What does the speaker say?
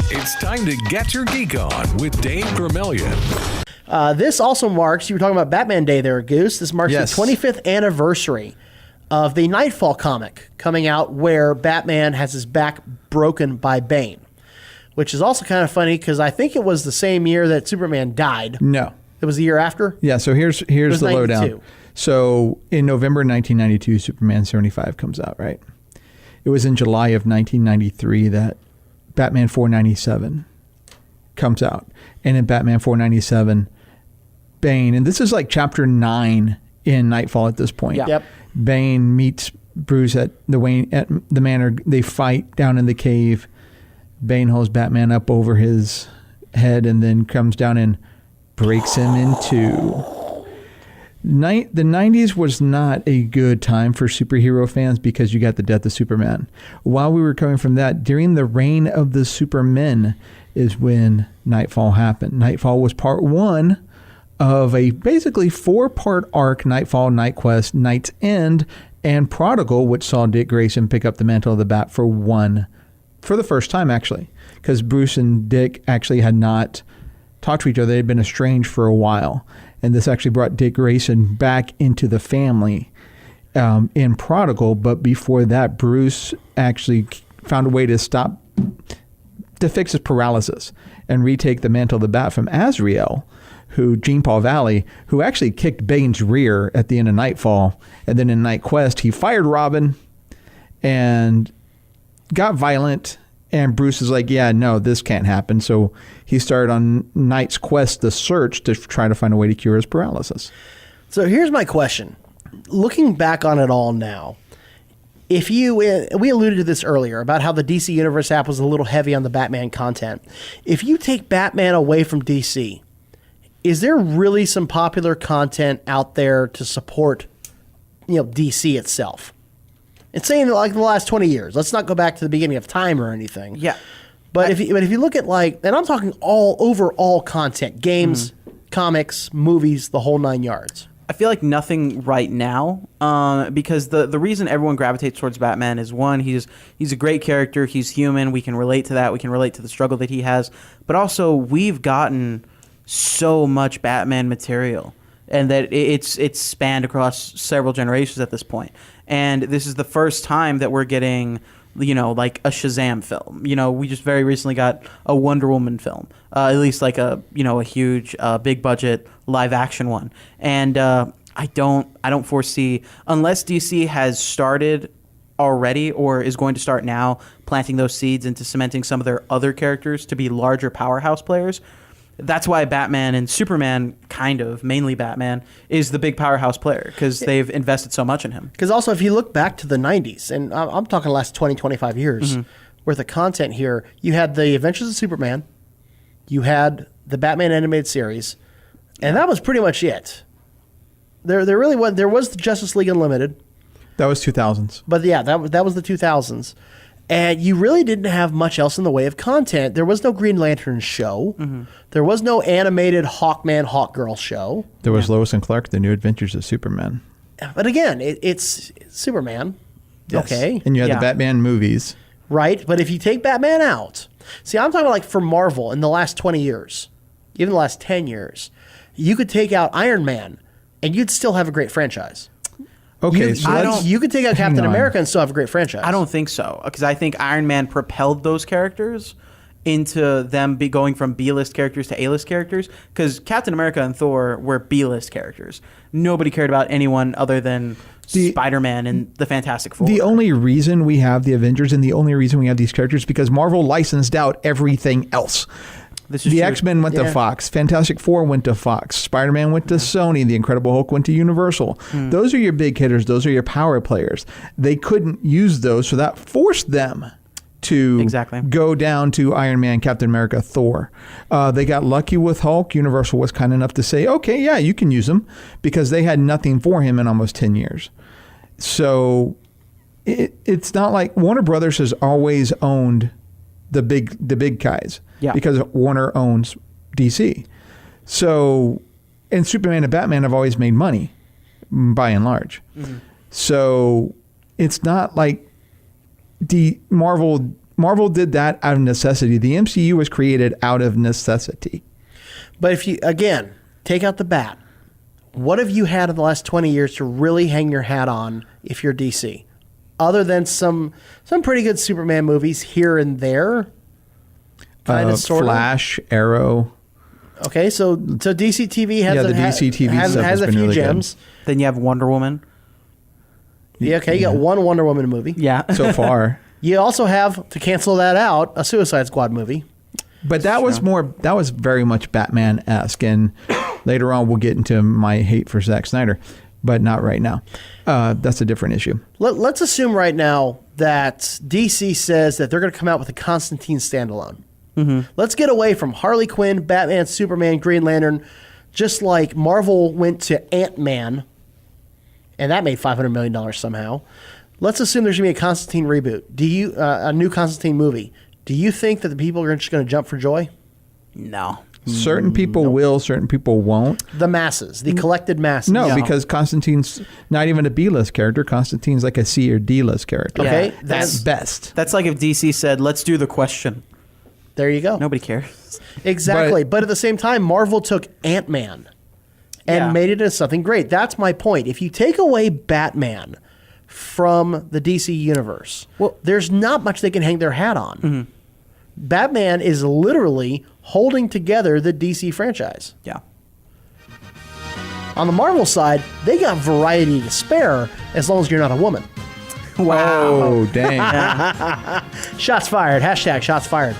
It's time to get your geek on with Dave Vermillion. This also marks, you were talking about Batman Day there, Goose. This marks the 25th anniversary of the Knightfall comic coming out where Batman has his back broken by Bane, which is also kind of funny because I think it was the same year that Superman died. No. It was the year after? Yeah, so here's the lowdown. So in November 1992, Superman 75 comes out, right? It was in July of 1993 that Batman 497 comes out. And in Batman 497, Bane, and this is like chapter 9 in Knightfall at this point. Yeah. Yep. Bane meets Bruce at the manor. They fight down in the cave. Bane holds Batman up over his head and then comes down and breaks him in two. The 90s was not a good time for superhero fans because you got the death of Superman. While we were coming from that, during the reign of the Supermen is when Knightfall happened. Knightfall was part 1 of a basically 4-part arc: Knightfall, Night Quest, Night's End, and Prodigal, which saw Dick Grayson pick up the mantle of the Bat for the first time, actually, because Bruce and Dick actually had not talked to each other. They had been estranged for a while. And this actually brought Dick Grayson back into the family in Prodigal. But before that, Bruce actually found a way to fix his paralysis and retake the mantle of the Bat from Azrael, Jean Paul Valley, who actually kicked Bane's rear at the end of Knightfall. And then in Night Quest, he fired Robin and got violent. And Bruce is like, yeah, no, this can't happen. So he started on Night's Quest, the search, to try to find a way to cure his paralysis. So here's my question. Looking back on it all now, we alluded to this earlier about how the DC Universe app was a little heavy on the Batman content. If you take Batman away from DC, is there really some popular content out there to support, DC itself? It's saying like the last 20 years. Let's not go back to the beginning of time or anything. Yeah. But if you look at and I'm talking all content, games, comics, movies, the whole 9 yards. I feel like nothing right now, because the reason everyone gravitates towards Batman is, one, he's a great character. He's human. We can relate to that. We can relate to the struggle that he has. But also, we've gotten so much Batman material, and that it's spanned across several generations at this point. And this is the first time that we're getting, like a Shazam film. We just very recently got a Wonder Woman film, at least like a huge, big budget live action one. And I don't foresee, unless DC has started already or is going to start now planting those seeds into cementing some of their other characters to be larger powerhouse players. That's why Batman and Superman, mainly Batman, is the big powerhouse player, because they've invested so much in him. Because also, if you look back to the 90s, and I'm talking the last 20, 25 years worth of content here, you had the Adventures of Superman, you had the Batman animated series, and that was pretty much it. There really was. There was the Justice League Unlimited. That was 2000s. But yeah, that was the 2000s. And you really didn't have much else in the way of content. There was no Green Lantern show. There was no animated Hawkman, Hawkgirl show. There was Lois and Clark, The New Adventures of Superman. But again, it's Superman. Yes. Okay. And you had the Batman movies. Right. But if you take Batman out, see, I'm talking about like for Marvel in the last 20 years, even the last 10 years, you could take out Iron Man and you'd still have a great franchise. Okay, you could take out Captain America and still have a great franchise. I don't think so, because I think Iron Man propelled those characters into them going from B-list characters to A-list characters, because Captain America and Thor were B-list characters. Nobody cared about anyone other than Spider-Man and the Fantastic Four. The only reason we have the Avengers and the only reason we have these characters is because Marvel licensed out everything else. The X-Men went to Fox. Fantastic Four went to Fox. Spider-Man went to Sony. The Incredible Hulk went to Universal. Those are your big hitters. Those are your power players. They couldn't use those, so that forced them to go down to Iron Man, Captain America, Thor. They got lucky with Hulk. Universal was kind enough to say, okay, yeah, you can use him, because they had nothing for him in almost 10 years. So it's not like Warner Brothers has always owned the big guys. Yeah. Because Warner owns DC. So, and Superman and Batman have always made money, by and large. So, it's not like Marvel Marvel did that out of necessity. The MCU was created out of necessity. But if you, again, take out the bat, what have you had in the last 20 years to really hang your hat on if you're DC? Other than some pretty good Superman movies here and there? Kind of, sort of. Flash, Arrow. Okay, so DC TV has, the DC TV has stuff has a been few really gems. good. Then you have Wonder Woman. Yeah, okay, you got one Wonder Woman movie. Yeah. So far. You also have, to cancel that out, a Suicide Squad movie. But that was very much Batman-esque, and later on we'll get into my hate for Zack Snyder, but not right now. That's a different issue. Let's assume right now that DC says that they're going to come out with a Constantine standalone. Mm-hmm. Let's get away from Harley Quinn, Batman, Superman, Green Lantern, just like Marvel went to Ant-Man, and that made $500 million somehow. Let's assume there's going to be a Constantine reboot. A new Constantine movie. Do you think that the people are just going to jump for joy? No. Certain people will, certain people won't. The masses, the collected masses. No, because Constantine's not even a B-list character. Constantine's like a C or D-list character. Okay, Yeah, that's best. That's like if DC said, let's do The Question. There you go. Nobody cares. Exactly. But at the same time, Marvel took Ant-Man and made it into something great. That's my point. If you take away Batman from the DC universe, there's not much they can hang their hat on. Mm-hmm. Batman is literally holding together the DC franchise. Yeah. On the Marvel side, they got variety to spare as long as you're not a woman. Wow. Oh, dang. Shots fired. Hashtag shots fired.